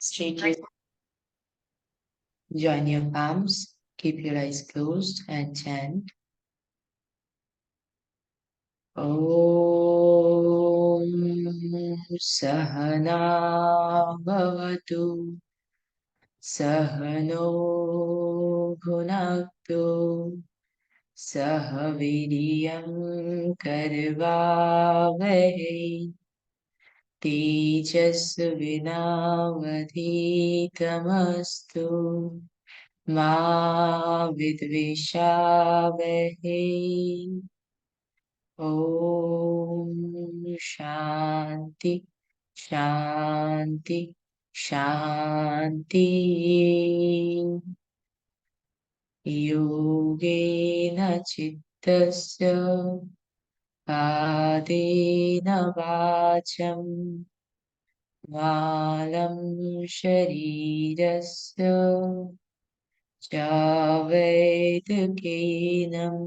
Straight your join your palms, keep your eyes closed and chant Om Sahana Bhavatu Sahano Bhunaktu Sahaviriyam Karvavahe Tejasvinavadhitamastu Ma Vidvishavahe Om Shanti Shanti Shanti Yogena Chittasya Padena Vacham Malam Sharirasya Javedakenam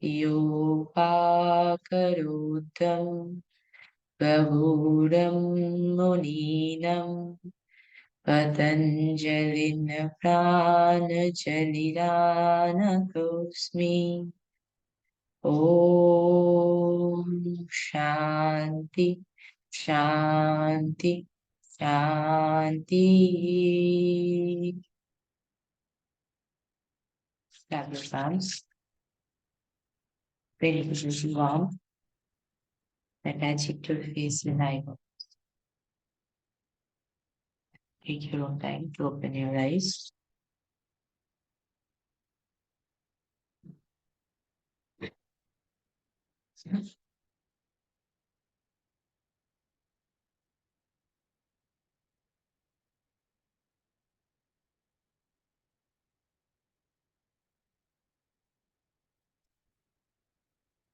Yopakarottam Prabhuram Muninam Patanjalin Pranajaliranakosmi Om Shanti Shanti Shanti. Clap your hands. Very position warm. Attach it to your face when I go. Take your own time to open your eyes.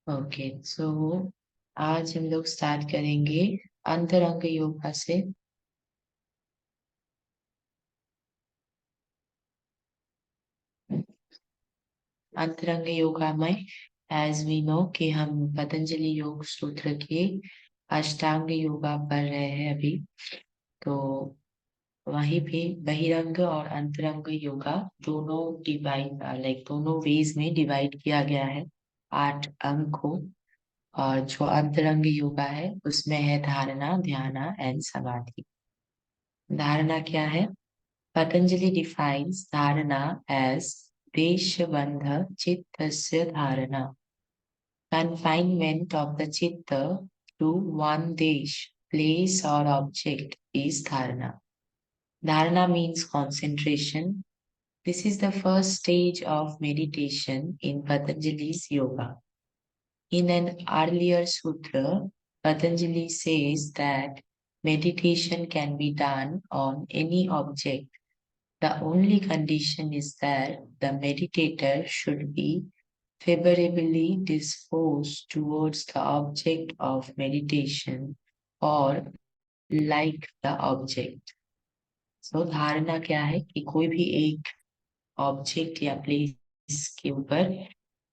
Okay so आज हम लोग start करेंगे अंतरंग योगा से। अंतरंग योगा में as we know कि हम पतंजलि योग सूत्र के अष्टांग योगा पढ़ रहे हैं अभी, तो वहीं पे बहिरंग और अंतरंग योगा दोनों डिवाइड दोनों वेज में डिवाइड किया गया है 8 अंग को। और जो अंतरंग योगा है उसमें है धारणा, ध्यान एंड समाधि। धारणा क्या है? Patanjali defines dharana as deshabandha chittasya dharana, confinement of the chitta to one desh, place or object is dharana. Dharana means concentration. This is the first stage of meditation in Patanjali's yoga. In an earlier sutra, Patanjali says that meditation can be done on any object. The only condition is that the meditator should be favorably disposed towards the object of meditation or like the object. So धारणा क्या है कि कोई भी एक object या place के ऊपर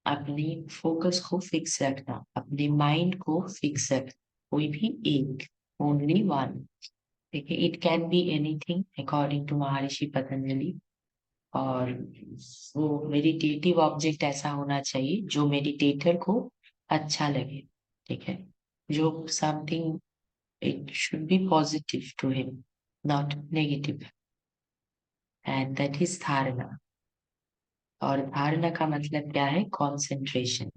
अपनी फोकस को फिक्स रखना, अपने माइंड को फिक्स रखना, कोई भी एक, ओनली वन। देखिए, it can be anything according to Maharshi Patanjali. और वो मेडिटेटिव ऑब्जेक्ट ऐसा होना चाहिए जो मेडिटेटर को अच्छा लगे, ठीक है, जो something it should be positive to him, not negative, and that is dharana. और धारणा का मतलब क्या है? कॉन्सेंट्रेशन।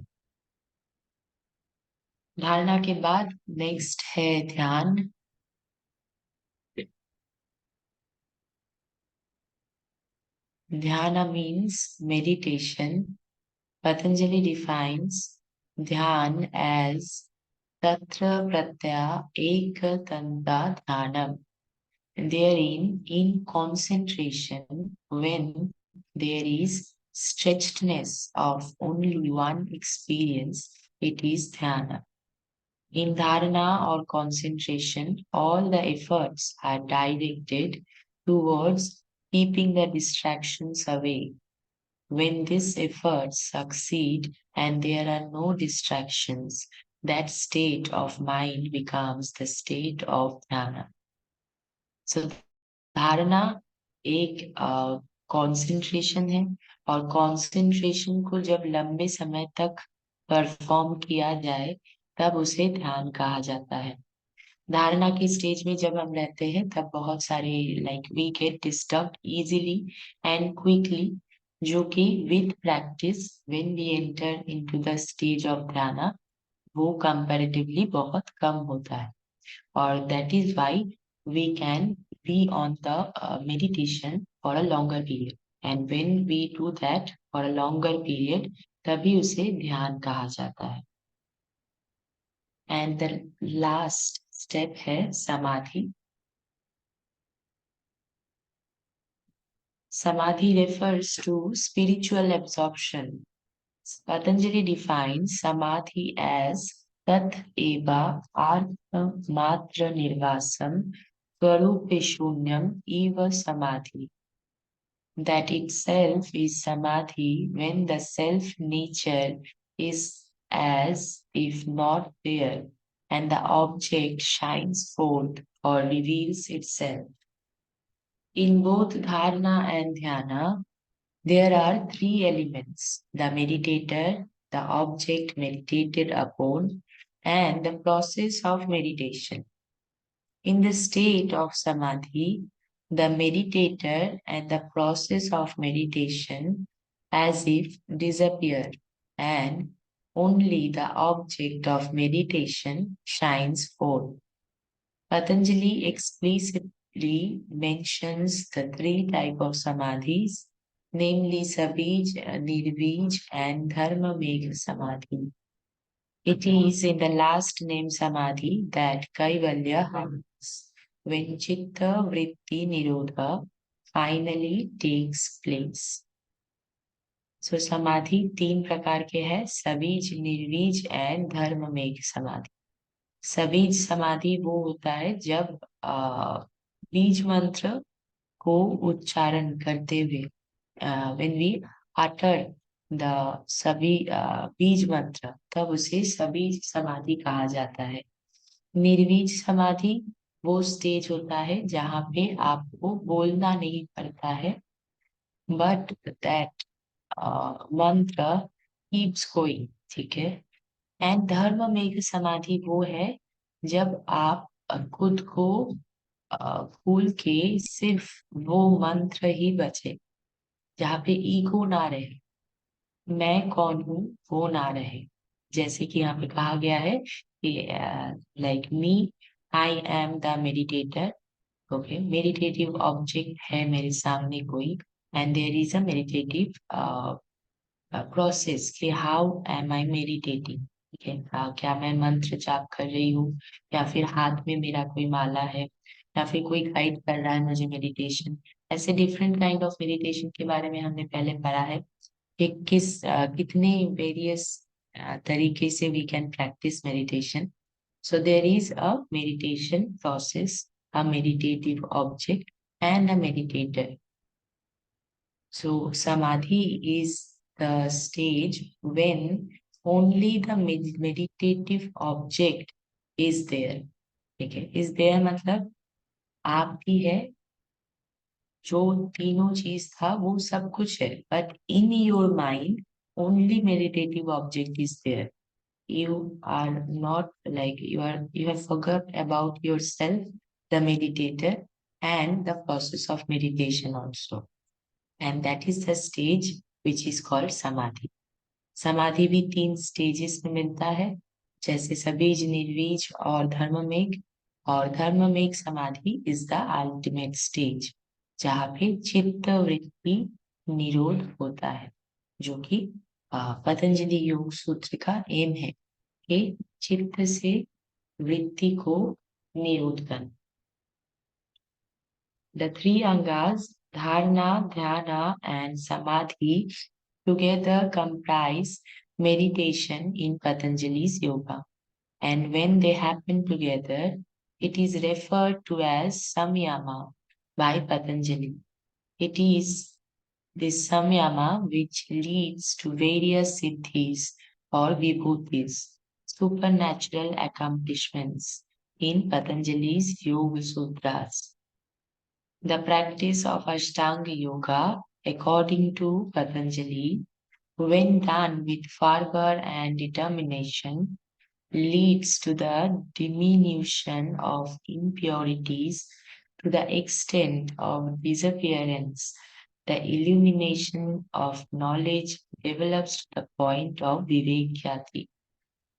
धारणा के बाद नेक्स्ट है ध्यान। ध्यान means meditation. Patanjali defines ध्यान as tatra pratyaya ekatanta dhyanam. Therein, in concentration, when there is stretchedness of only one experience, it is dhyana. In dharana or concentration, all the efforts are directed towards keeping the distractions away. When these efforts succeed and there are no distractions, that state of mind becomes the state of dhyana. सो धारणा एक concentration है, और concentration को जब लंबे समय तक perform किया जाए तब उसे ध्यान कहा जाता है। धारणा के स्टेज में जब हम रहते हैं तब बहुत सारे like we get disturb easily and quickly, जो कि with practice when we enter into the stage of dhyana वो कंपैरेटिवली बहुत कम होता है। और that is why we can be on the meditation for a longer period, and when we do that for a longer period तभी उसे ध्यान कहा जाता है। एंड द लास्ट स्टेप है समाधि। Samadhi refers to spiritual absorption. Patanjali defines Samadhi as Tat Eva Artha Matra Nirvasam Swarupe Shunyam Eva Samadhi. That itself is Samadhi when the self nature is as if not there and the object shines forth or reveals itself. In both dharana and dhyana, there are three elements: the meditator, the object meditated upon, and the process of meditation. In the state of samadhi, the meditator and the process of meditation as if disappear, and only the object of meditation shines forth. Patanjali explicitly mentions the three types of samadhis, namely Sabij, Nirvij, and Dharma Megha Samadhi. It is in the last named Samadhi that Kaivalya happens, when Chitta Vritti Nirodha finally takes place. So Samadhi तीन प्रकार के हैं: सबीज, निर्वीज and धर्म मेघ समाधि। सबीज समाधि वो होता है जब बीज मंत्र को उच्चारण करते हुए when we utter the सभी बीज मंत्र, तब उसे सबीज समाधि कहा जाता है। निर्वीज समाधि वो स्टेज होता है जहाँ पे आपको बोलना नहीं पड़ता है, बट दैट मंत्र कीप्स गोइंग, ठीक है। एंड धर्म मेघ समाधि वो है जब आप खुद को भूल के सिर्फ वो मंत्र ही बचे, जहाँ पे ईगो ना रहे, मैं कौन हूँ वो ना रहे। जैसे कि यहाँ पे कहा गया है कि like me, I am the meditator. Okay, meditative object है मेरे सामने कोई, and there is a meditative process कि हाउ एम आई मेडिटेटिंग, ठीक है। क्या मैं मंत्र जाप कर रही हूँ, या फिर हाथ में मेरा कोई माला है, या फिर कोई गाइड कर रहा है मुझे मेडिटेशन। ऐसे डिफरेंट काइंड ऑफ मेडिटेशन के बारे में हमने पहले पढ़ा है कि कितने वेरियस तरीके से we can practice meditation. So there is a meditation process, a meditative object and a meditator. So samadhi is the stage when only the meditative object is there. ठीक है, is there मतलब आप भी है, जो तीनों चीज था वो सब कुछ है, but in your mind only meditative object is there. You are not like you have forgot about yourself, the meditator, and the process of meditation also. And that is the stage which is called samadhi. समाधि भी तीन stages में मिलता है, जैसे सबीज, निर्वीज और धर्ममेघ। और धर्ममेघ समाधि इज द अल्टीमेट स्टेज, जहाँ पे चित्त वृत्ति निरोध होता है, जो कि पतंजलि योग सूत्र का एम है कि चित्त से वृत्ति को निरोध करना। The three angas, dharana, dhyana, and samadhi, together comprise meditation in Patanjali's yoga. And when they happen together, it is referred to as samyama by Patanjali. It is this samyama which leads to various siddhis or vibhutis, supernatural accomplishments in Patanjali's Yoga Sutras. The practice of Ashtanga Yoga, according to Patanjali, when done with fervor and determination, leads to the diminution of impurities to the extent of disappearance. The illumination of knowledge develops to the point of Vivekyati,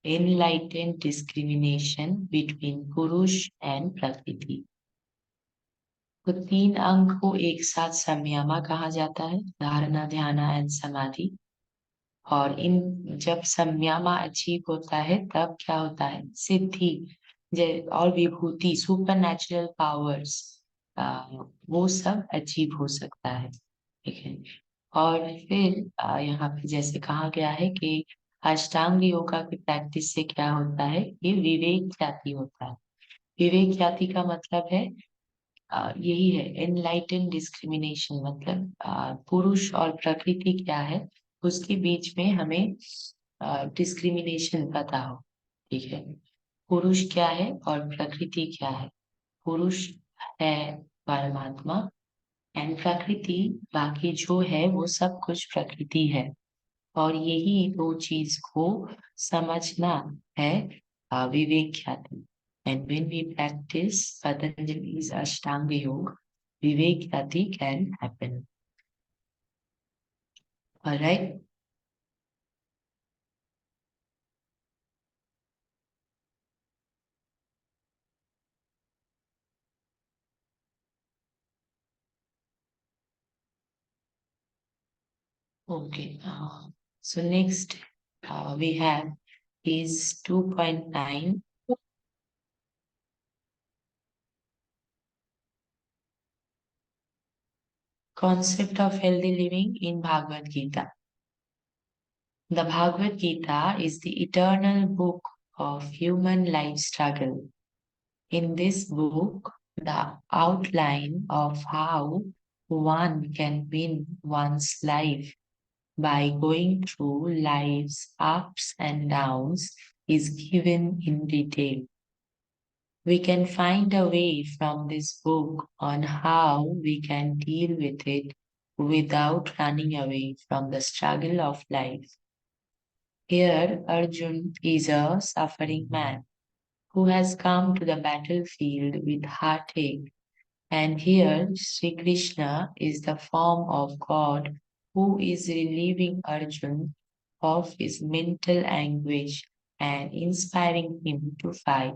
enlightened discrimination between Purush and Prakriti. तो तीन अंग को एक साथ संयमा कहा जाता है, धारणा, ध्यान एंड समाधि। और इन जब संयमा अचीव होता है तब क्या होता है, सिद्धि और विभूति, सुपर नेचुरल पावर्स, वो सब अचीव हो सकता है। ठीक है। और फिर यहाँ पे जैसे कहा गया है कि अष्टांग योगा की प्रैक्टिस से क्या होता है, ये विवेक ख्याति होता है। विवेक ख्याति का मतलब है यही है, एनलाइटन डिस्क्रिमिनेशन, मतलब पुरुष और प्रकृति क्या है उसके बीच में हमें डिस्क्रिमिनेशन पता हो। ठीक है। पुरुष क्या है और प्रकृति क्या है। पुरुष है परमात्मा एंड प्रकृति बाकी जो है वो सब कुछ प्रकृति है। और यही दो चीज को समझना है विवेक ख्याति। And when we practice Patanjali's Ashtanga Yoga, Vivek Ati can happen. All right. Okay. So next we have is 2.9, concept of healthy living in Bhagwad Gita. The Bhagwad Gita is the eternal book of human life struggle. In this book, the outline of how one can win one's life by going through life's ups and downs is given in detail. We can find a way from this book on how we can deal with it without running away from the struggle of life. Here, Arjun is a suffering man who has come to the battlefield with heartache. And here, Sri Krishna is the form of God who is relieving Arjun of his mental anguish and inspiring him to fight.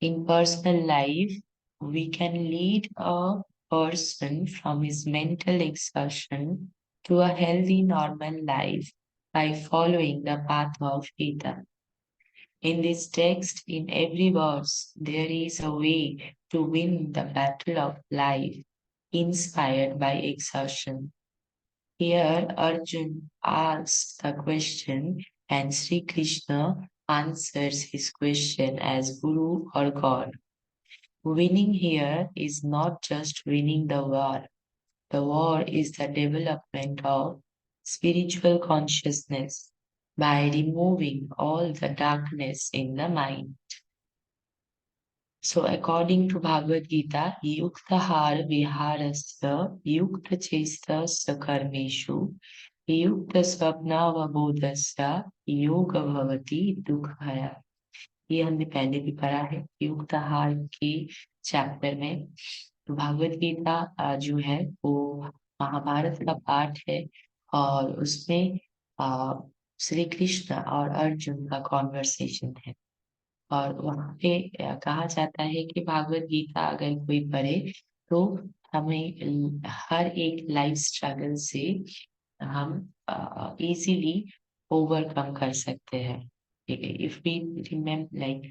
In personal life, we can lead a person from his mental exhaustion to a healthy, normal life by following the path of Gita. In this text, in every verse, there is a way to win the battle of life inspired by exhaustion. Here, Arjun asks the question, and Sri Krishna answers his question as Guru or God. Winning here is not just winning the war is the development of spiritual consciousness by removing all the darkness in the mind. So according to Bhagavad Gita, yuktahar viharasya yukta chestasya karmeshu yukta स्वप्नावबोधस्य योग भवति दुःखय। ये हमने पहले भी पढ़ा है युक्ताहार के chapter में। तो भागवत गीता जो है वो महाभारत का पाठ है और उसमें श्री कृष्ण और अर्जुन का कॉन्वर्सेशन है। और वहाँ पे कहा जाता है कि भागवत गीता अगर कोई पढ़े तो हमें हर एक लाइफ स्ट्रगल से हम इजीली ओवरकम कर सकते हैं। ठीक है। If we remember like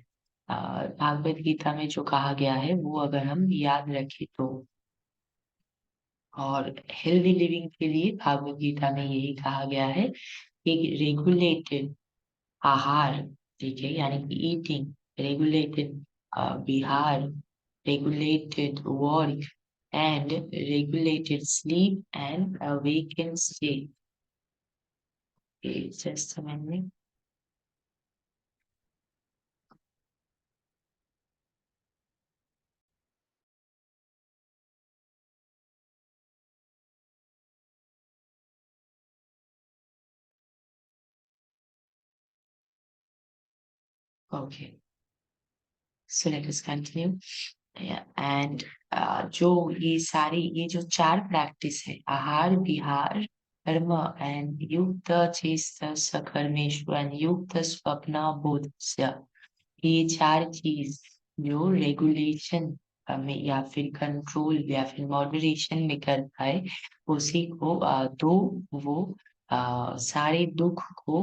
Bhagavad Gita में जो कहा गया है वो अगर हम याद रखें तो। और हेल्दी लिविंग के लिए भागवत गीता में यही कहा गया है कि रेगुलेटेड आहार, ठीक है, यानी कि eating, regulated Vihar, regulated work and regulated sleep and awakened state. Okay, just a minute. Okay, so let us continue. Yeah, and जो ये जो चार प्रैक्टिस है, आहार विहार कर्म एंड युक्त चेष्ट सकर्मेशु एंड युक्त स्वप्न बोधस्य, ये चार चीज जो रेगुलेशन में या फिर कंट्रोल या फिर मॉडरेशन में कर पाए, उसी को तो वो सारे दुख को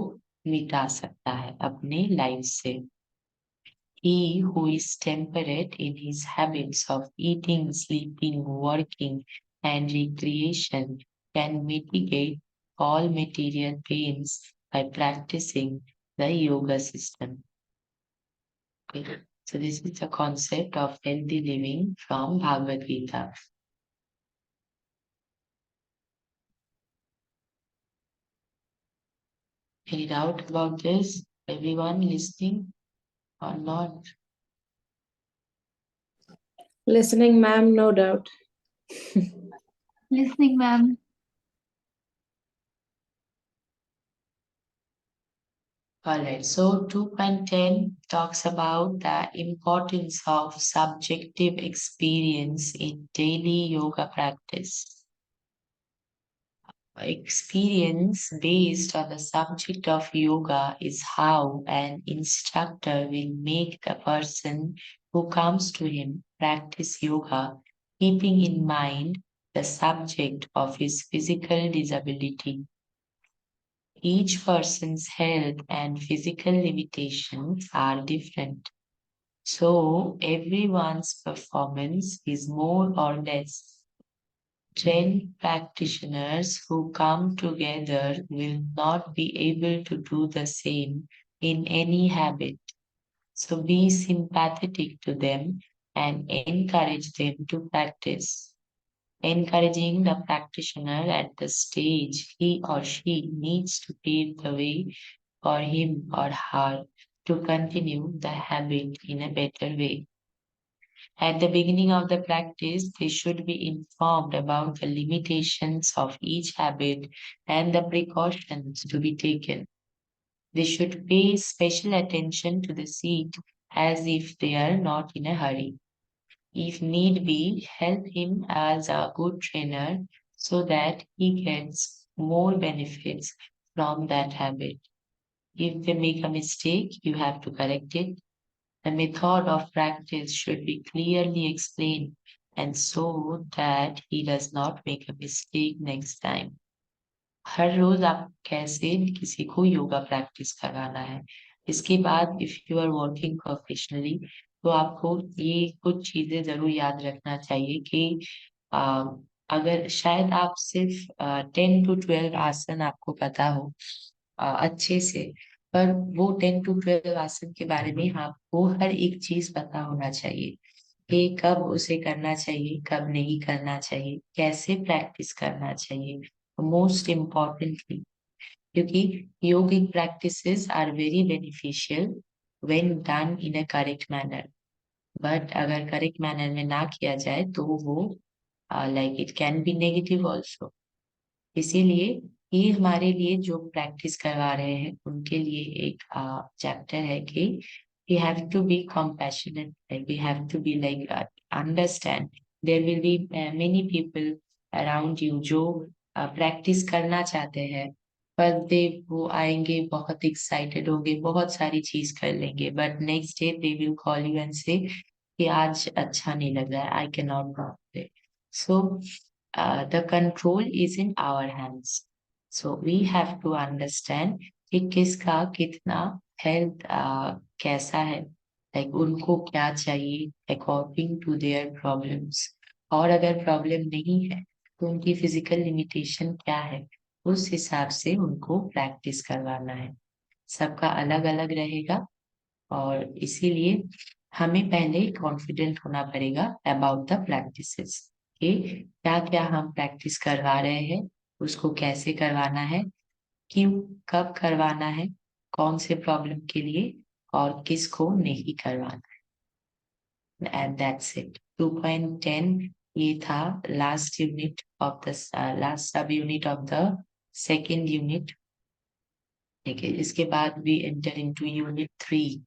मिटा सकता है अपने लाइफ से। He who is temperate in his habits of eating, sleeping, working, and recreation can mitigate all material pains by practicing the yoga system. Okay. So this is the concept of healthy living from Bhagwad Gita. Any doubt about this? Everyone listening or not? Listening, ma'am, no doubt. Listening, ma'am. Alright, so 2.10 talks about the importance of subjective experience in daily yoga practice. Experience based on the subject of yoga is how an instructor will make the person who comes to him practice yoga, keeping in mind the subject of his physical disability. Each person's health and physical limitations are different. So everyone's performance is more or less. 10 practitioners who come together will not be able to do the same in any habit. So be sympathetic to them and encourage them to practice. Encouraging the practitioner at the stage he or she needs to pave the way for him or her to continue the habit in a better way. At the beginning of the practice, they should be informed about the limitations of each habit and the precautions to be taken. They should pay special attention to the seat as if they are not in a hurry. If need be, help him as a good trainer so that he gets more benefits from that habit. If they make a mistake, you have to correct it. The method of practice should be clearly explained and so that he does not make a mistake next time. हर रोज आप कैसे किसी को yoga practice करवाना है। इसके बाद if you are working professionally तो आपको ये कुछ चीजें जरूर याद रखना चाहिए कि आ, अगर शायद आप सिर्फ 10 to 12 आसन आपको पता हो अच्छे से, पर वो 10 to 12 आसन के बारे में आपको हर एक चीज पता होना चाहिए कि कब उसे करना चाहिए, कब नहीं करना चाहिए, कैसे प्रैक्टिस करना चाहिए। मोस्ट इम्पॉर्टेंटली, क्योंकि yogic practices are very beneficial when done in a correct manner, but अगर करेक्ट मैनर में ना किया जाए तो वो like it can be negative also. इसीलिए ये हमारे लिए जो प्रैक्टिस करवा रहे हैं उनके लिए एक चैप्टर है कि we have to be compassionate, like we have to be like understand there will be many people around you जो प्रैक्टिस करना चाहते हैं, पर दे वो आएंगे बहुत एक्साइटेड होंगे, बहुत सारी चीज कर लेंगे, but next day they will call you and से कि आज अच्छा नहीं लग रहा है, I can not go. So the control is in our hands. So we have to understand कि किसका कितना हेल्थ कैसा है, लाइक उनको क्या चाहिए अकॉर्डिंग टू देयर प्रॉब्लम्स, और अगर प्रॉब्लम नहीं है तो उनकी फिजिकल लिमिटेशन क्या है, उस हिसाब से उनको प्रैक्टिस करवाना है। सबका अलग अलग रहेगा और इसीलिए हमें पहले कॉन्फिडेंट होना पड़ेगा अबाउट द प्रैक्टिसेस कि क्या क्या हम प्रैक्टिस करवा रहे हैं, उसको कैसे करवाना है, क्यों, कब करवाना है, कौन से प्रॉब्लम के लिए और किसको नहीं करवाना है। And that's it. 2.10 ये था last unit of the last सब unit of the second unit. ठीक है, इसके बाद वी एंटर इनटू यूनिट 3।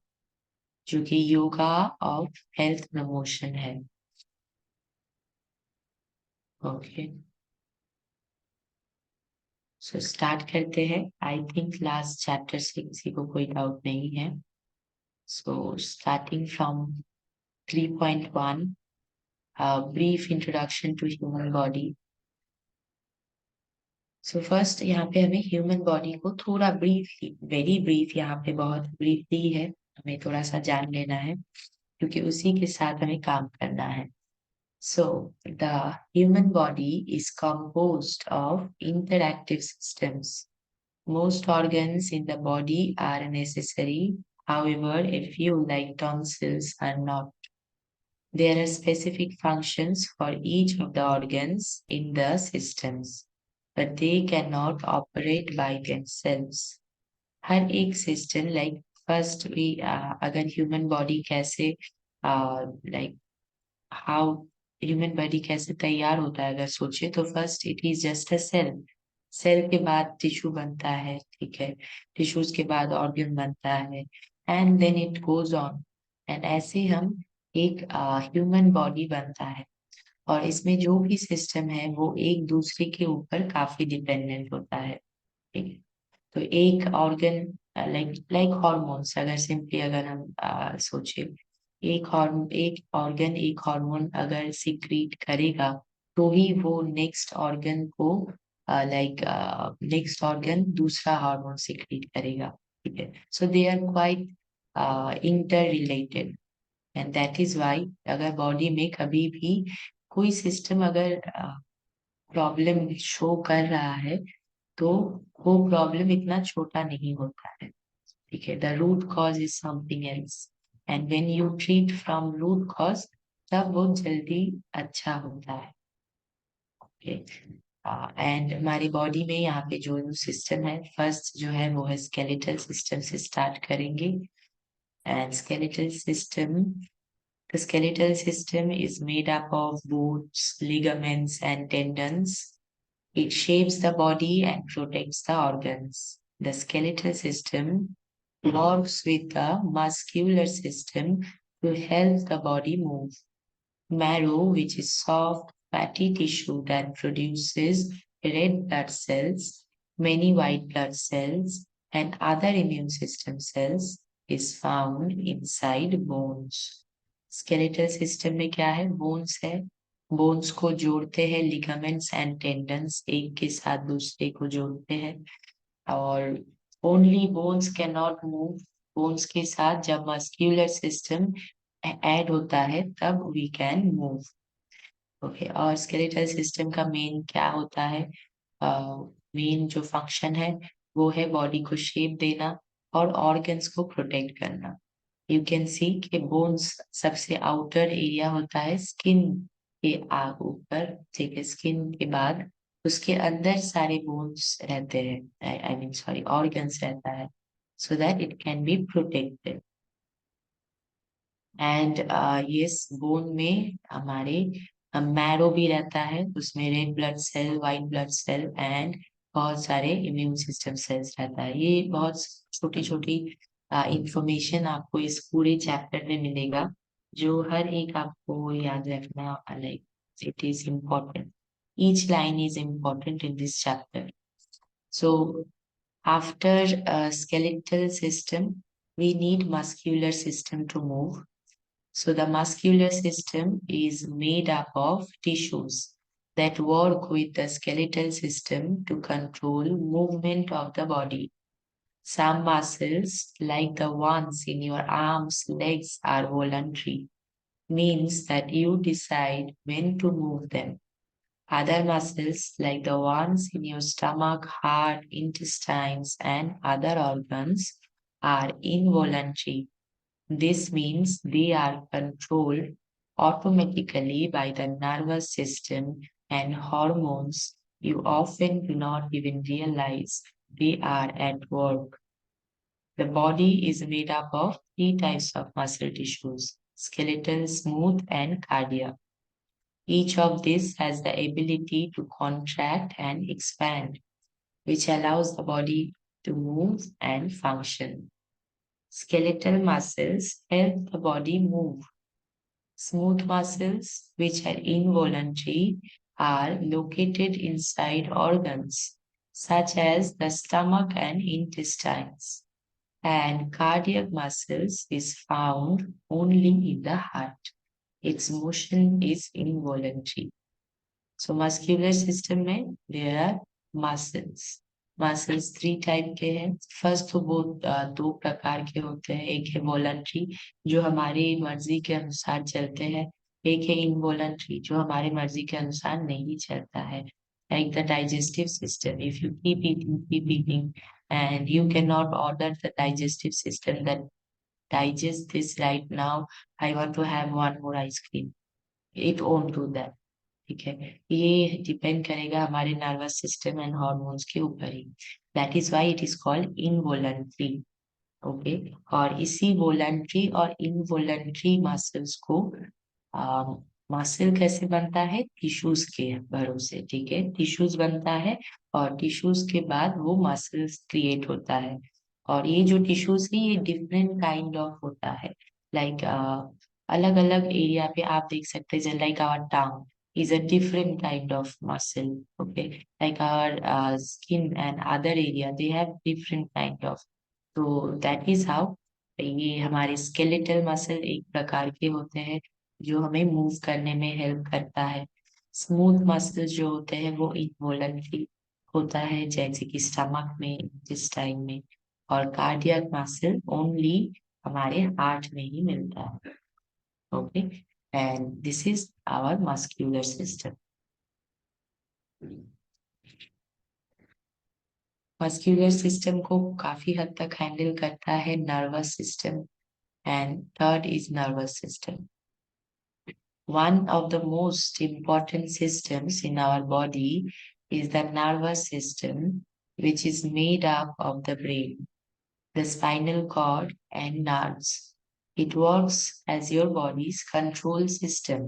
जो कि योगा ऑफ हेल्थ प्रमोशन है। ओके, सो स्टार्ट करते हैं। आई थिंक लास्ट चैप्टर से किसी को कोई डाउट नहीं है। So starting from 3.1, brief introduction to human body. So first यहाँ पे हमें ह्यूमन बॉडी को थोड़ा ब्रीफली, वेरी ब्रीफ, यहाँ पे बहुत ब्रीफली है, हमें थोड़ा सा जान लेना है क्योंकि उसी के साथ हमें काम करना है। So, the human body is composed of interactive systems. Most organs in the body are necessary. However, a few, like tonsils, are not. There are specific functions for each of the organs in the systems, but they cannot operate by themselves. हर एक system, like first भी अगर human body कैसे, like how human body कैसे तैयार होता है, अगर सोचे तो first it is just a cell. Cell के बाद टिश्यू बनता है, ठीक है, टिश्यूज के बाद ऑर्गन बनता है, and then it goes on. And ऐसे हम एक ह्यूमन बॉडी बनता है। और इसमें जो भी सिस्टम है वो एक दूसरे के ऊपर काफी डिपेंडेंट होता है, ठीक है। तो एक ऑर्गन, लाइक लाइक हॉर्मोन्स, अगर सिंपली अगर हम सोचे, एक ऑर्गन एक हार्मोन अगर सिक्रीट करेगा तो ही वो नेक्स्ट ऑर्गन को, लाइक नेक्स्ट ऑर्गन दूसरा हार्मोन सिक्रीट करेगा, ठीक है। So they are quite interrelated, and that is why अगर बॉडी में कभी भी कोई सिस्टम अगर प्रॉब्लम शो कर रहा है तो वो प्रॉब्लम इतना छोटा नहीं होता है, ठीक है। The root cause is something else, and when you treat from root cause तब वो जल्दी अच्छा होता है, ओके। एंड हमारी बॉडी में यहाँ पे जो सिस्टम है, फर्स्ट जो है वो है स्केलेटल सिस्टम से स्टार्ट करेंगे। And skeletal system, the skeletal system is made up of bones, ligaments, and tendons. It shapes the body and protects the organs. The skeletal system works with the muscular system to help the body move. Marrow, which is soft, fatty tissue that produces red blood cells, many white blood cells, and other immune system cells, is found inside bones. Skeletal system में क्या है? Bones है। Bones को जोड़ते हैं ligaments and tendons, एक के साथ दूसरे को जोड़ते हैं। और only bones cannot move, bones के साथ जब muscular system ऐड होता है तब वी कैन मूव, ओके। और स्केलेटल सिस्टम का मेन क्या होता है? मेन जो फंक्शन है वो है बॉडी को शेप देना और ऑर्गन्स को प्रोटेक्ट करना। यू कैन सी कि बोन्स सबसे आउटर एरिया होता है स्किन के आग ऊपर, ठीक है। स्किन के बाद उसके अंदर सारे बोन्स रहते हैं, आई मीन सॉरी ऑर्गन्स रहता है, so that it can be protected. And yes, bone में हमारे मैरो भी रहता है, उसमें red blood cell, white blood cell, and बहुत सारे इम्यून सिस्टम सेल्स रहता है। ये बहुत छोटी छोटी इंफॉर्मेशन आपको इस पूरे चैप्टर में मिलेगा, जो हर एक आपको याद रखना, like it is important, each line is important in this chapter. So after skeletal system we need muscular system to move. So the muscular system is made up of tissues that work with the skeletal system to control movement of the body. Some muscles, like the ones in your arms, legs, are voluntary, means that you decide when to move them. Other muscles, like the ones in your stomach, heart, intestines, and other organs, are involuntary. This means they are controlled automatically by the nervous system and hormones. You often do not even realize they are at work. The body is made up of three types of muscle tissues: skeletal, smooth, and cardiac. Each of these has the ability to contract and expand, which allows the body to move and function. Skeletal muscles help the body move. Smooth muscles, which are involuntary, are located inside organs such as the stomach and intestines. And cardiac muscles is found only in the heart. Its motion is involuntary. So muscular system में there are muscles. Muscles three type के हैं। First तो वो दो प्रकार के होते हैं। एक है वॉलंटरी जो हमारी मर्जी के अनुसार चलते हैं। एक है इनवॉलंटरी जो हमारी मर्जी के अनुसार नहीं चलता है। Like the digestive system, if you keep eating and you cannot order the digestive system that digest this right now. I want to have one more ice cream. It won't do that. ठीक है, ये depend करेगा हमारे nervous system and hormones के ऊपर ही। That is why it is called involuntary. Okay, और इसी वॉलंटरी और इनवॉलंटरी मसल्स को मसल कैसे बनता है? टिश्यूज के भरोसे। ठीक है, टिश्यूज बनता है और टिश्यूज के बाद वो मसल्स क्रिएट होता है। और ये जो टिश्यूज है ये डिफरेंट काइंड ऑफ होता है। लाइक अलग अलग एरिया पे आप देख सकते हैं, like our tongue is a different kind of muscle. Okay, like our skin and other area, they have different kind of. So that is how ये हमारे skeletal muscle एक प्रकार के होते हैं जो हमें मूव करने में हेल्प करता है। स्मूथ मसल जो होते हैं वो इनवॉलंटरी होता है, जैसे कि स्टमक में, इंटेस्टाइन में। और कार्डियक मसल ओनली हमारे हार्ट में ही मिलता है। Okay, and this is our muscular system. Muscular system को काफी हद तक हैंडल करता है nervous system, and third is nervous system. One of the most important systems in our body is the nervous system, which is made up of the brain, the spinal cord, and nerves. It works as your body's control system.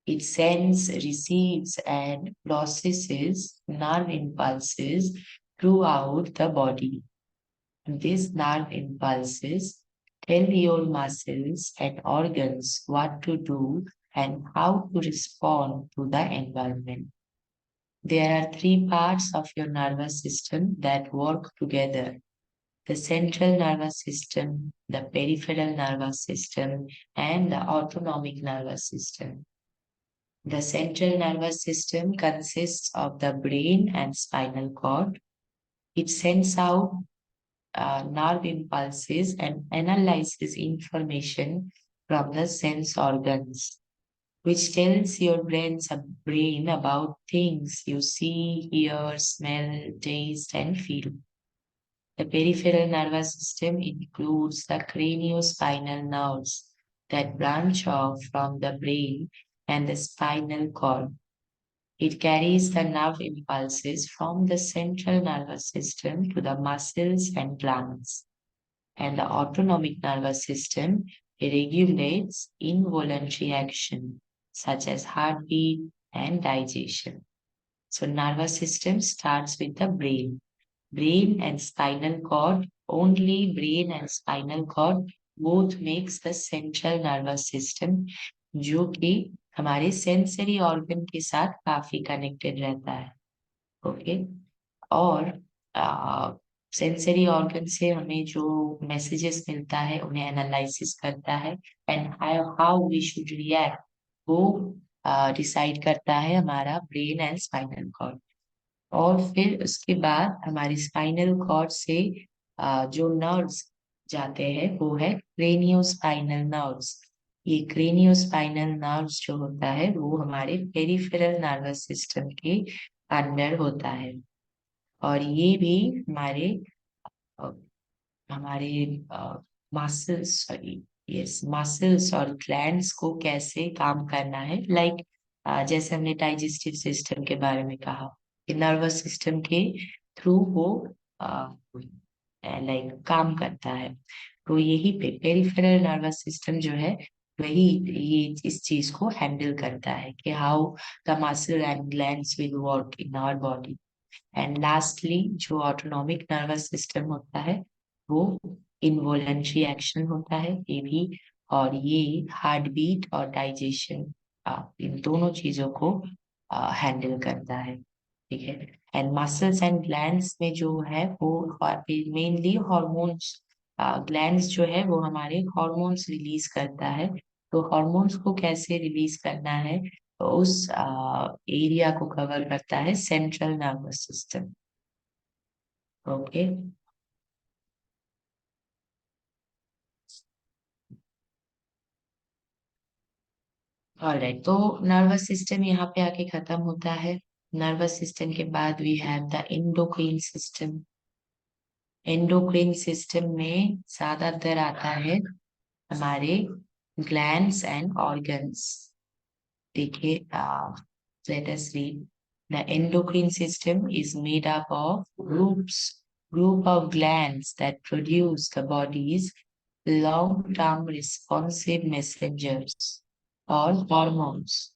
It sends, receives, and processes nerve impulses throughout the body. These nerve impulses tell your muscles and organs what to do and how to respond to the environment. There are three parts of your nervous system that work together: the central nervous system, the peripheral nervous system, and the autonomic nervous system. The central nervous system consists of the brain and spinal cord. It sends out nerve impulses and analyzes information from the sense organs, which tells your brain about things you see, hear, smell, taste, and feel. The peripheral nervous system includes the craniospinal nerves that branch off from the brain and the spinal cord. It carries the nerve impulses from the central nervous system to the muscles and glands. And the autonomic nervous system regulates involuntary action, such as heartbeat and digestion. So nervous system starts with the brain. Brain and spinal cord, only brain and spinal cord both makes the central nervous system, जो कि हमारे sensory organ के साथ काफी connected रहता है। Okay, और sensory organ से हमें जो मैसेजेस मिलता है उन्हें एनालिसिस करता है, and how we should react वो डिसाइड करता है हमारा ब्रेन एंड स्पाइनल कॉर्ड। और फिर उसके बाद हमारी स्पाइनल कॉर्ड से जो नर्व्स जाते हैं वो है क्रेनियोस्पाइनल नर्व्स। ये क्रेनियोस्पाइनल नर्व्स जो होता है वो हमारे पेरिफेरल नर्वस सिस्टम के अंडर होता है। और ये भी हमारे अ, हमारे मसल्स, सॉरी, यस, मसल्स और ग्लैंड्स को कैसे काम करना है। लाइक जैसे हमने डाइजेस्टिव सिस्टम के बारे में कहा कि नर्वस सिस्टम के थ्रू वो लाइक काम करता है। तो यही पे पेरिफेरल नर्वस सिस्टम जो है वही ये इस चीज को हैंडल करता है कि how the muscle and glands will work in our body. And lastly जो ऑटोनॉमिक नर्वस सिस्टम होता है वो इनवॉलेंट्री एक्शन होता है ये भी, और ये हार्ट बीट और डाइजेशन इन दोनों चीजों को हैंडल करता है, ठीक है। एंड मसल्स एंड ग्लैंड्स में जो है वो मेनली हॉर्मोन्स, ग्लैंड्स जो है वो हमारे हॉर्मोन्स रिलीज करता है। तो हॉर्मोन्स को कैसे रिलीज करना है, तो उस एरिया को कवर करता है central nervous system. Okay, alright. तो नर्वस सिस्टम यहाँ पे आके खत्म होता है। नर्वस सिस्टम के बाद we have the endocrine system. Endocrine system में ज्यादातर आता है हमारे ग्लैंड्स एंड ऑर्गन्स। देखिए, let us read. The endocrine system is made up of group of glands that produce the body's long-term responsive messengers or hormones.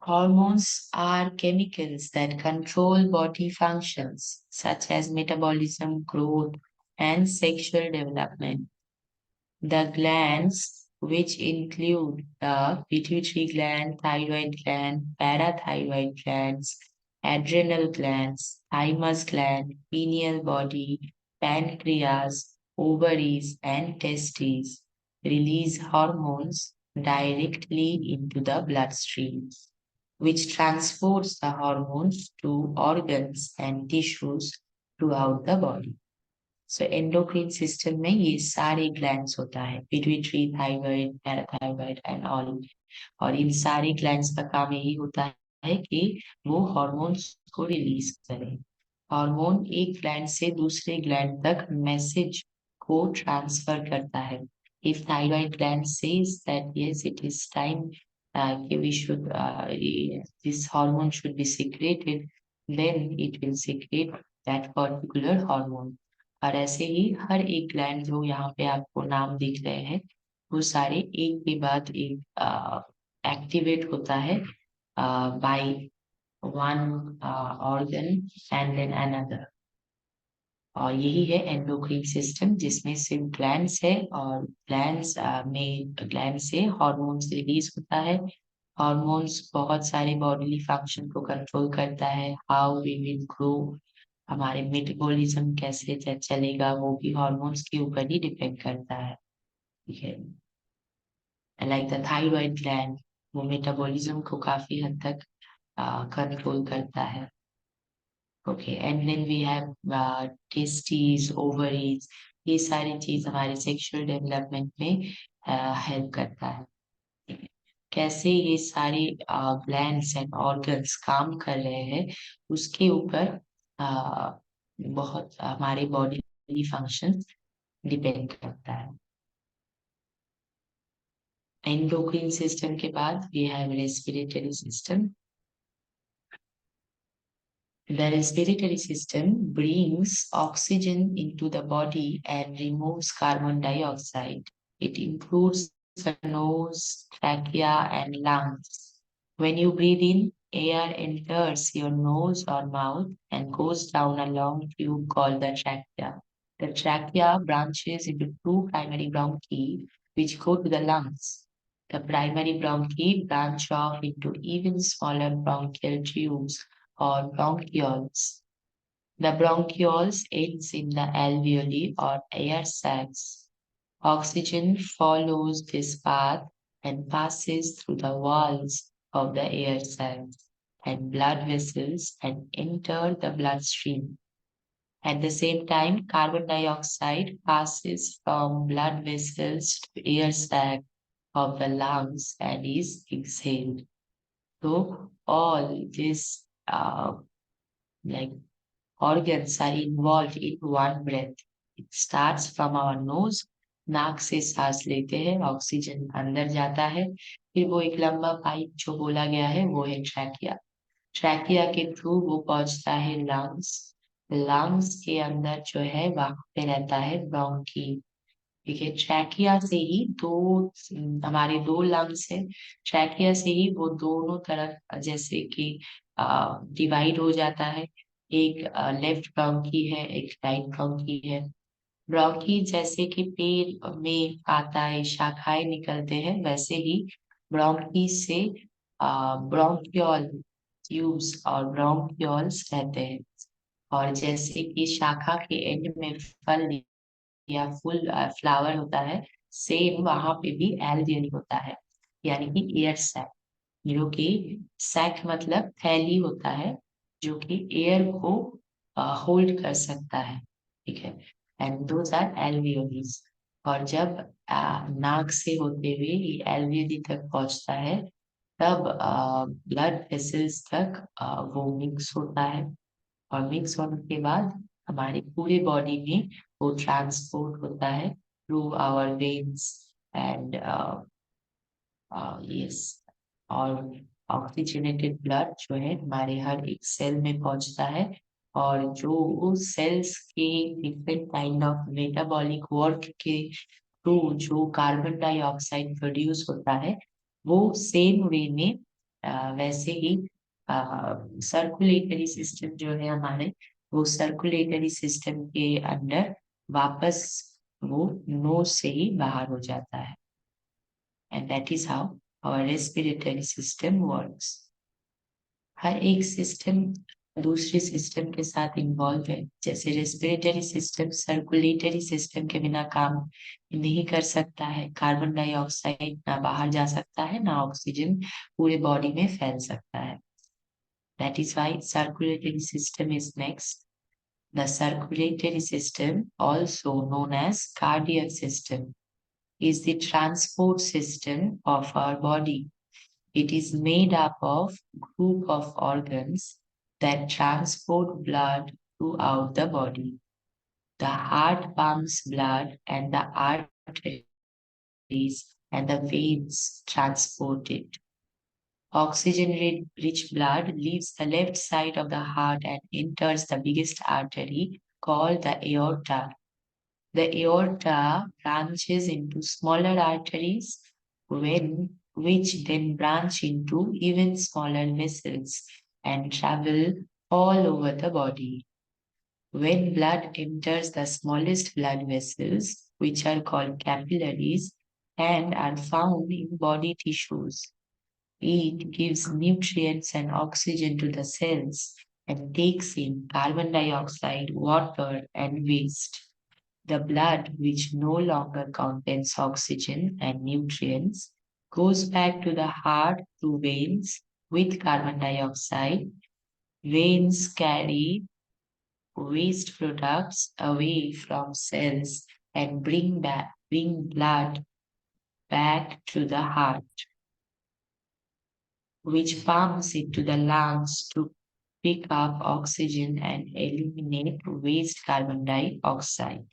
Hormones are chemicals that control body functions such as metabolism, growth, and sexual development. The glands, which include the pituitary gland, thyroid gland, parathyroid glands, adrenal glands, thymus gland, pineal body, pancreas, ovaries, and testes, release hormones directly into the bloodstream, which transports the hormones to organs and tissues throughout the body. So endocrine system में ये सारे glands होता है, pituitary, thyroid, parathyroid and all. और इन सारे glands का काम यही होता है कि वो हॉर्मोन्स को रिलीज करें। हार्मोन एक ग्लैंड से दूसरे ग्लैंड तक मैसेज को ट्रांसफर करता है। If thyroid gland says that yes it is time कि we should this hormone should be secreted, then it will secrete that particular hormone. और ऐसे ही हर एक ग्लैंड जो यहाँ पे आपको नाम दिख रहे हैं वो सारे एक के बाद एक एक्टिवेट होता है by one organ and then another. और यही है एंडोक्राइन सिस्टम जिसमें सिर्फ ग्लैंड्स है, और ग्लैंड से हार्मोन्स रिलीज होता है। हार्मोन्स बहुत सारे बॉडीली फंक्शन को कंट्रोल करता है। हाउ वी विल ग्रो, हमारे मेटाबॉलिज्म कैसे चलेगा वो भी हार्मोन्स के ऊपर ही डिपेंड करता है, ठीक है। लाइक द थायराइड ग्लैंड, वो मेटाबॉलिज्म को काफी हद तक कंट्रोल करता है। Okay, and then we have testis, ovaries, ये सारी चीज हमारे सेक्सुअल डेवलपमेंट में हेल्प करता है। कैसे ये सारे ग्लैंड्स एंड ऑर्गन्स काम कर रहे हैं उसके ऊपर बहुत हमारे बॉडी फंक्शन डिपेंड करता है। एंडोक्राइन सिस्टम के बाद we have respiratory system. The respiratory system brings oxygen into the body and removes carbon dioxide. It includes the nose, trachea, and lungs. When you breathe in, air enters your nose or mouth and goes down a long tube called the trachea. The trachea branches into two primary bronchi, which go to the lungs. The primary bronchi branch off into even smaller bronchial tubes or bronchioles. The bronchioles ends in the alveoli or air sacs. Oxygen follows this path and passes through the walls of the air sacs and blood vessels and enter the bloodstream. At the same time, carbon dioxide passes from blood vessels to air sac of the lungs and is exhaled. So all this like organs are involved in one breath. It starts from our nose, नाक से सांस लेते हैं, oxygen अंदर जाता है, फिर वो एक लंबा पाइप जो बोला गया है वो है ट्रैकिया। ट्रैकिया के थ्रू वो पहुंचता है लंग्स। लंग्स के अंदर जो है वहां पे रहता है ब्रोंकी, ठीक है। ट्रैकिया से ही हमारे दो लंग्स है। ट्रैकिया से ही वो दोनों तरफ जैसे कि डिवाइड हो जाता है। एक लेफ्ट ब्रोंकी है, एक राइट ब्रोंकी है। ब्रोंकी जैसे कि पेड़ में पाताएं शाखाएं निकलते हैं, वैसे ही ब्रोंकी से ब्रोंकियोल ट्यूब्स और ब्रोंक्यूल्स रहते हैं। और जैसे कि शाखा के एंड में फल या फुल फ्लावर होता है, सेम वहां पे भी एल्वियली होता है, यानी कि एयर सैक, जो कि सैक मतलब थैली होता है, जो कि एयर को होल्ड कर सकता है। ठीक है, एंड दोज आर एल्वियोलीज। और जब नाक से होते हुए ये एल्वियोली तक पहुंचता है, तब ब्लड वेसल्स तक वो मिक्स होता है। और मिक्स होने के बाद हमारे पूरे बॉडी में वो ट्रांसपोर्ट होता है through our veins and yes. और ऑक्सीजनेटेड ब्लड जो है हमारे हर एक सेल में पहुंचता है। और जो सेल्स के different kind of metabolic work के थ्रू जो कार्बन डाइऑक्साइड प्रोड्यूस होता है, वो सेम वे में वैसे ही सर्कुलेटरी सिस्टम जो है हमारे, वो सर्कुलेटरी सिस्टम के अंदर वापस वो नोज से ही बाहर हो जाता है। And that is how our respiratory system works. हर एक सिस्टम दूसरे सिस्टम के साथ इन्वॉल्व है। जैसे रेस्पिरेटरी सिस्टम सर्कुलेटरी सिस्टम के बिना काम नहीं कर सकता है। कार्बन डाइऑक्साइड ना बाहर जा सकता है, ना ऑक्सीजन पूरे बॉडी में फैल सकता है। That is why circulatory system is next. The circulatory system, also known as cardiac system, is the transport system of our body. It is made up of group of organs that transport blood throughout the body. The heart pumps blood and the arteries and the veins transport it. Oxygen-rich blood leaves the left side of the heart and enters the biggest artery called the aorta. The aorta branches into smaller arteries which then branch into even smaller vessels and travel all over the body. When blood enters the smallest blood vessels, which are called capillaries and are found in body tissues, it gives nutrients and oxygen to the cells and takes in carbon dioxide, water, and waste. The blood, which no longer contains oxygen and nutrients, goes back to the heart through veins with carbon dioxide. Veins carry waste products away from cells and bring blood back to the heart, which pumps it to the lungs to pick up oxygen and eliminate waste carbon dioxide.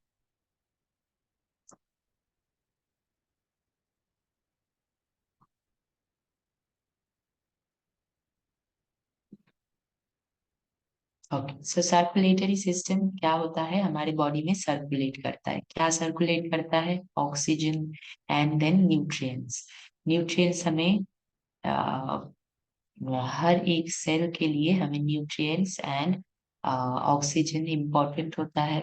Okay, so circulatory system क्या होता है? हमारे body में circulate करता है। क्या circulate करता है? Oxygen and then nutrients. Nutrients हमें हर एक सेल के लिए हमें न्यूट्रिएंट्स एंड ऑक्सीजन इम्पोर्टेंट होता है।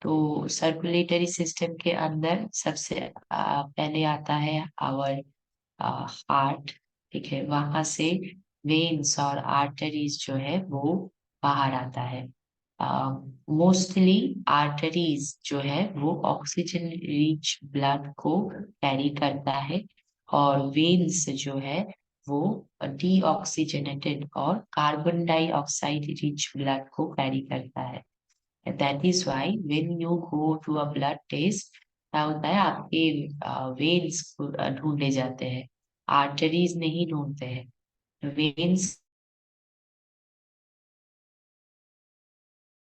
तो सर्कुलेटरी सिस्टम के अंदर सबसे पहले आता है आवर हार्ट। ठीक है, वहां से वेन्स और आर्टरीज जो है वो बाहर आता है। मोस्टली आर्टरीज जो है वो ऑक्सीजन रिच ब्लड को कैरी करता है, और वेन्स जो है वो डीऑक्सीजनेटेड और कार्बन डाइऑक्साइड रिच ब्लड को कैरी करता है। That is why when you go to a blood test, क्या होता है, आपके वेन्स ढूंढे जाते हैं, आर्टरीज नहीं ढूंढते हैं। Veins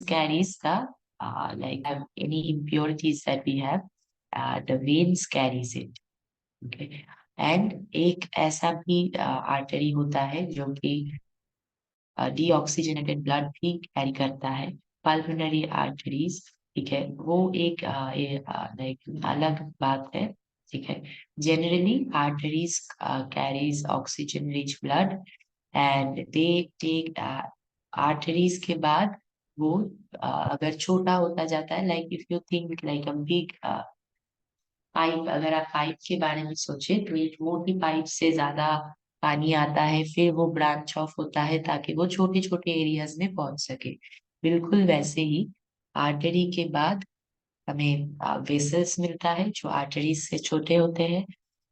carries the like any impurities that we have, the veins carries it. Okay, and एक ऐसा भी आर्टरी होता है जो कि डीऑक्सीजनेटेड ब्लड भी कैरी करता है, पल्मोनरी आर्टरीज। ठीक है, वो एक लाइक अलग बात है। ठीक है, generally arteries carries oxygen rich blood, and they take arteries के बाद वो अगर छोटा होता जाता है, like if you think like a big pipe, अगर आप पाइप के बारे में सोचे तो एक मोटी पाइप से ज्यादा पानी आता है, फिर वो ब्रांच ऑफ होता है ताकि वो छोटे छोटे एरियाज में पहुंच सके। बिल्कुल वैसे ही आर्टरी के बाद हमें वेसल्स मिलता है जो आर्टरीज से छोटे होते हैं।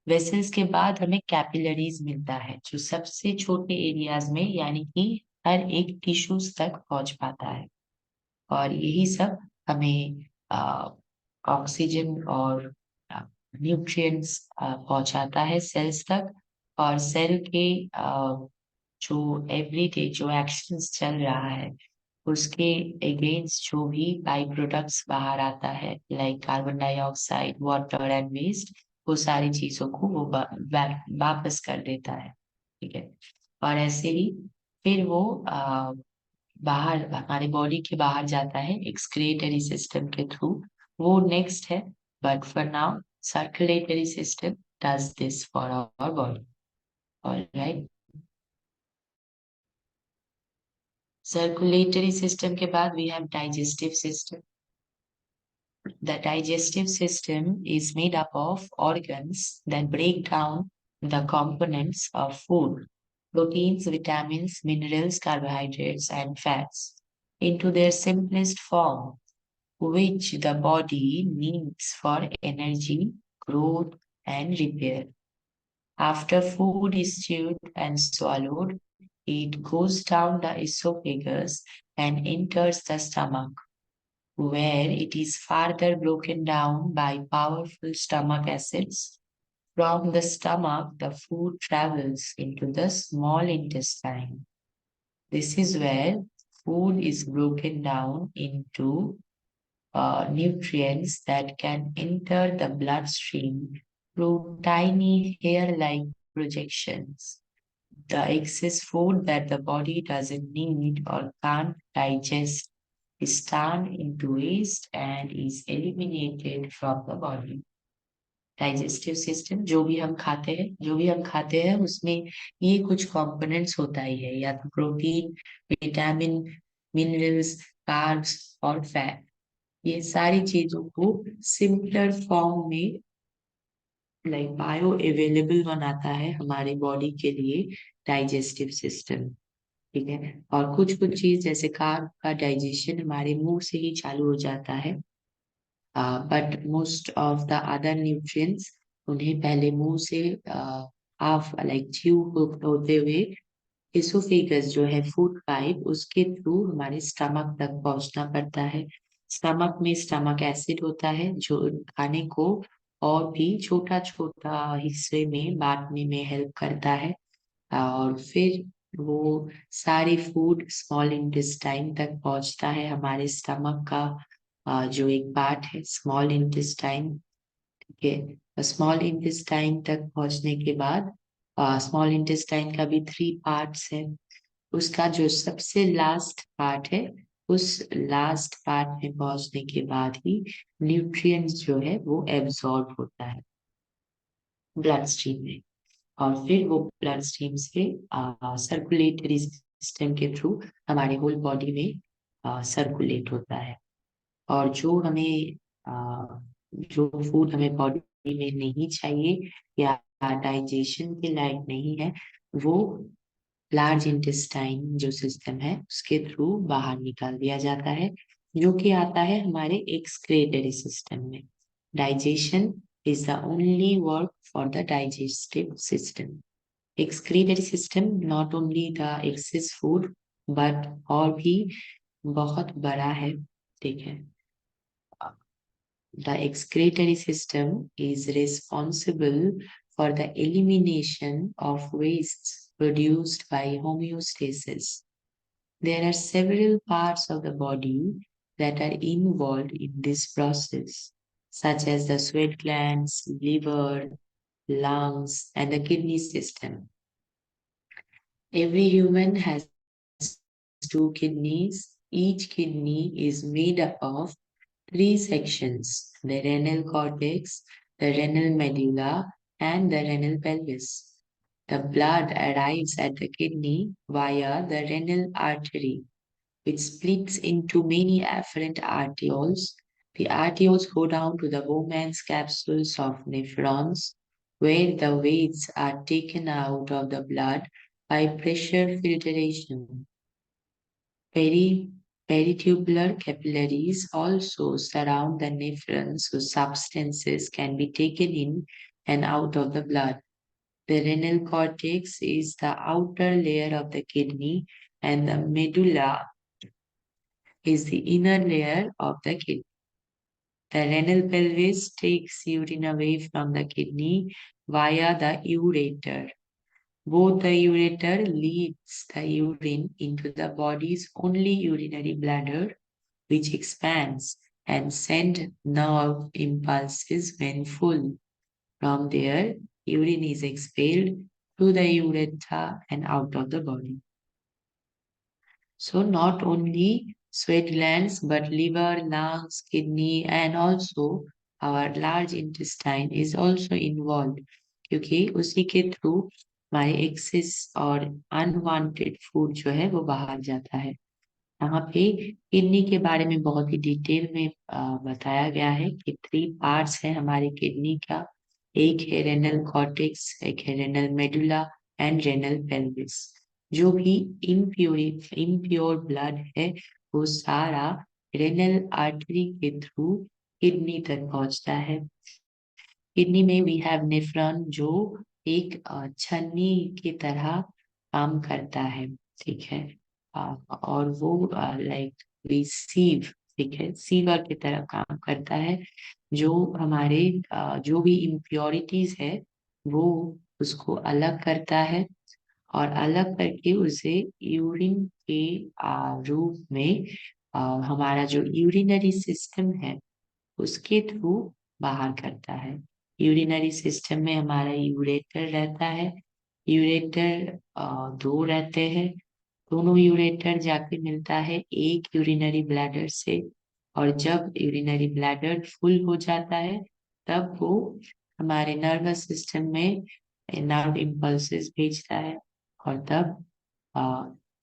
वेसल्स के बाद हमें कैपिलरीज मिलता है जो सबसे छोटे एरियाज में, यानी कि हर एक टिश्यूज तक पहुंच पाता है। और यही सब हमें ऑक्सीजन और न्यूट्रिएंट्स पहुंचाता है सेल्स तक। और सेल के जो एवरीडे जो एक्शंस चल रहा है उसके अगेंस्ट जो भी बाई प्रोडक्ट्स बाहर आता है, like carbon dioxide, water and waste, वो सारी चीजों को वो वापस कर देता है। ठीक है। और ऐसे ही फिर वो बाहर हमारे बॉडी के बाहर जाता है एक्सक्रीटरी सिस्टम के थ्रू। वो नेक्स्ट है, but for now circulatory system does this for our body. Alright. Circulatory system के बाद we have digestive system. The digestive system is made up of organs that break down the components of food, proteins, vitamins, minerals, carbohydrates, and fats into their simplest form, which the body needs for energy, growth, and repair. After food is chewed and swallowed, it goes down the esophagus and enters the stomach, where it is further broken down by powerful stomach acids. From the stomach, the food travels into the small intestine. This is where food is broken down into nutrients that can enter the bloodstream through tiny hair-like projections. The excess food that the body doesn't need or can't digest is turned into waste and is eliminated from the body. Digestive system, जो भी हम खाते हैं उसमें ये कुछ components होता ही है, या तो प्रोटीन, विटामिन, मिनरल्स, कार्ब्स और फैट। ये सारी चीजों को सिंपलर फॉर्म में लाइक बायो अवेलेबल बनाता है हमारे बॉडी के लिए डाइजेस्टिव सिस्टम। ठीक है। और कुछ कुछ चीज जैसे कार्ब का डाइजेशन हमारे मुंह से ही चालू हो जाता है, but most of the other nutrients उन्हें पहले मुंह से हाफ लाइक च्यू होते हुए इसोफेगस जो है फूड पाइप उसके थ्रू हमारे स्टमक तक पहुंचना पड़ता है। स्टमक में स्टमक एसिड होता है जो खाने को और भी छोटा छोटा हिस्से में बांटने में हेल्प करता है। और फिर वो सारी फूड स्मॉल इंटेस्टाइन तक पहुंचता है। हमारे स्टमक का जो एक पार्ट है स्मॉल इंटेस्टाइन। ठीक है। स्मॉल इंटेस्टाइन तक पहुंचने के बाद स्मॉल इंटेस्टाइन का भी 3 पार्ट्स है। उसका जो सबसे लास्ट पार्ट है, उस लास्ट पार्ट में पहुंचने के बाद ही न्यूट्रिएंट्स जो है वो एब्सॉर्ब होता है ब्लड स्ट्रीम में। और फिर वो ब्लड स्ट्रीम से सर्कुलेटरी सिस्टम के थ्रू हमारे होल बॉडी में सर्कुलेट होता है। और जो फूड हमें बॉडी में नहीं चाहिए या डाइजेशन के लायक नहीं है, वो लार्ज इंटेस्टाइन जो सिस्टम है उसके थ्रू बाहर निकाल दिया जाता है, जो कि आता है हमारे एक्सक्रीटरी सिस्टम में। Digestion is the only work for the digestive system. Excretory system not only the excess food but और भी बहुत बड़ा है। ठीक है। The excretory system is responsible for the elimination of wastes produced by homeostasis. There are several parts of the body that are involved in this process, such as the sweat glands, liver, lungs, and the kidney system. Every human has 2 kidneys. Each kidney is made up of 3 sections: the renal cortex, the renal medulla, and the renal pelvis. The blood arrives at the kidney via the renal artery, which splits into many afferent arterioles. The arterioles go down to the Bowman's capsules of nephrons, where the wastes are taken out of the blood by pressure filtration. Peri- Peritubular capillaries also surround the nephrons, so substances can be taken in and out of the blood. The renal cortex is the outer layer of the kidney, and the medulla is the inner layer of the kidney. The renal pelvis takes urine away from the kidney via the ureter. Both the ureter leads the urine into the body's only urinary bladder, which expands and sends nerve impulses when full. From there, urine is expelled through the urethra and out of the body. So not only sweat glands, but liver, lungs, kidney, and also our large intestine is also involved. क्योंकि उसी के through हमारे access और unwanted food जो है वो बाहर जाता है. यहाँ पे किडनी के बारे में बहुत ही डिटेल में बताया गया है कि 3 पार्ट्स है हमारे किडनी का. एक है रेनल कॉर्टेक्स, एक है renal medulla and renal pelvis. जो भी इम्प्योर ब्लड है वो सारा रेनल आर्टरी के थ्रू किडनी तक पहुंचता है. किडनी में वी हैव नेफ्रॉन जो एक छन्नी की तरह काम करता है. ठीक है. और वो लाइक रिसीव, ठीक है, सीवर की तरह काम करता है. जो हमारे जो भी इम्प्योरिटीज है वो उसको अलग करता है और अलग करके उसे यूरिन के रूप में हमारा जो यूरिनरी सिस्टम है उसके थ्रू बाहर करता है. यूरिनरी सिस्टम में हमारा यूरेटर रहता है. यूरेटर दो रहते हैं. दोनों यूरेटर जाके मिलता है एक यूरिनरी ब्लैडर से, और जब यूरिनरी ब्लैडर फुल हो जाता है तब वो हमारे नर्वस सिस्टम में नर्व इम्पल्सेस भेजता है, और तब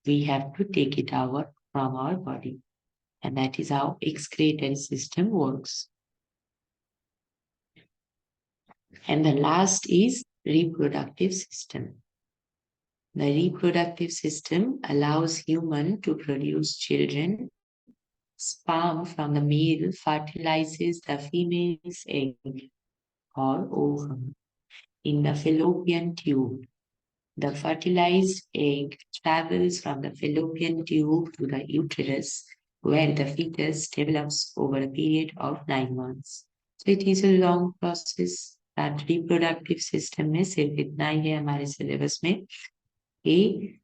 we have to take it our from our body, and that is how excretory system works. And the last is reproductive system. The reproductive system allows human to produce children. Sperm from the male fertilizes the female's egg or ovum in the fallopian tube. The fertilized egg travels from the fallopian tube to the uterus, where the fetus develops over a period of 9 months. So it is a long process. That reproductive system में सिर्फ इतना ही है हमारे syllabus में. ये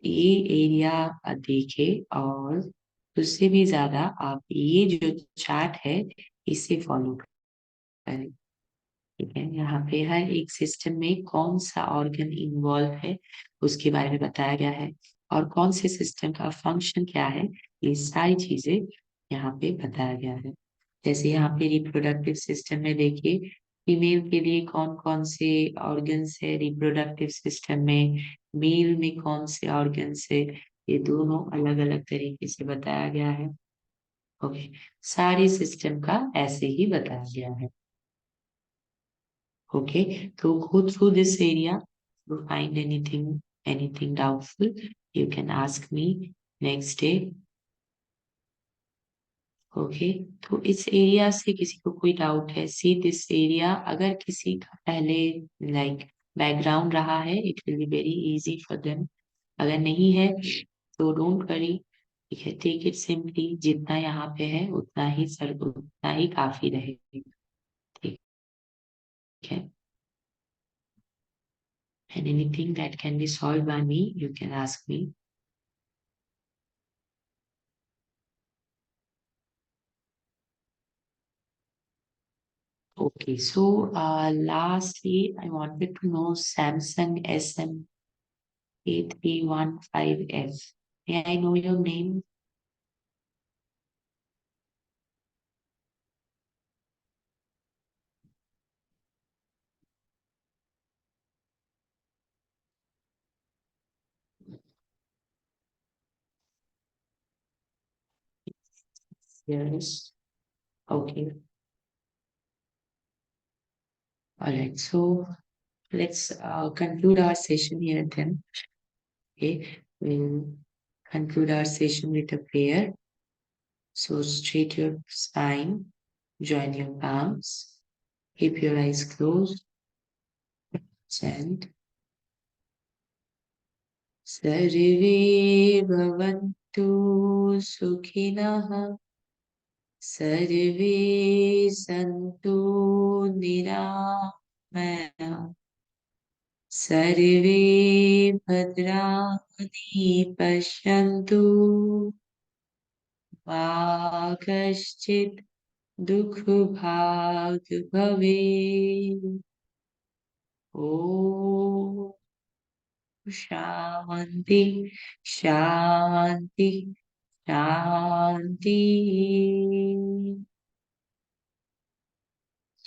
area देखे और उससे भी ज्यादा आप ये जो चार्ट है इसे फॉलो करें. ठीक है. यहाँ पे हर एक सिस्टम में कौन सा ऑर्गन इन्वॉल्व है उसके बारे में बताया गया है, और कौन से सिस्टम का फंक्शन क्या है, ये सारी चीजें यहाँ पे बताया गया है. जैसे यहाँ पे रिप्रोडक्टिव सिस्टम में देखिए फीमेल के लिए कौन कौन से ऑर्गन्स है रिप्रोडक्टिव सिस्टम में, मेल में कौन से ऑर्गन्स है, ये दोनों अलग अलग तरीके से बताया गया है. ओके. सारे सिस्टम का ऐसे ही बताया गया है. Okay, so go through this area. If you find anything doubtful, you can ask me next day. Okay. तो इस एरिया से किसी को कोई डाउट है, सी दिस एरिया, अगर किसी का पहले लाइक बैकग्राउंड रहा है it will be very easy for them. अगर नहीं है तो डोंट वरी. ठीक है. Take it simply. जितना यहाँ पे है उतना ही काफी रहेगा. ठीक है. And anything that can be solved by me, you can ask me. Okay, so lastly, I wanted to know Samsung SM8315F. May I know your name? Yes. Okay. All right. So let's conclude our session here then. Okay. We'll conclude our session with a prayer. So straight your spine, join your palms, keep your eyes closed, chant. Sarve bhavantu sukhinah, sarve santu niramaya, sarve bhadrani pashyantu, ma kaschit dukh bhag bhave. Om Shanti, Shanti, Shanti.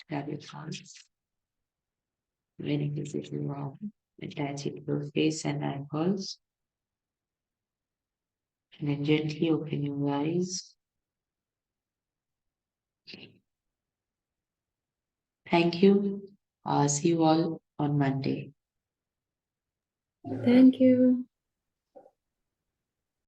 Grab your thumbs. When it is little wrong, attach it to your face and eyeballs. And then gently open your eyes. Thank you. See you all on Monday. Thank you.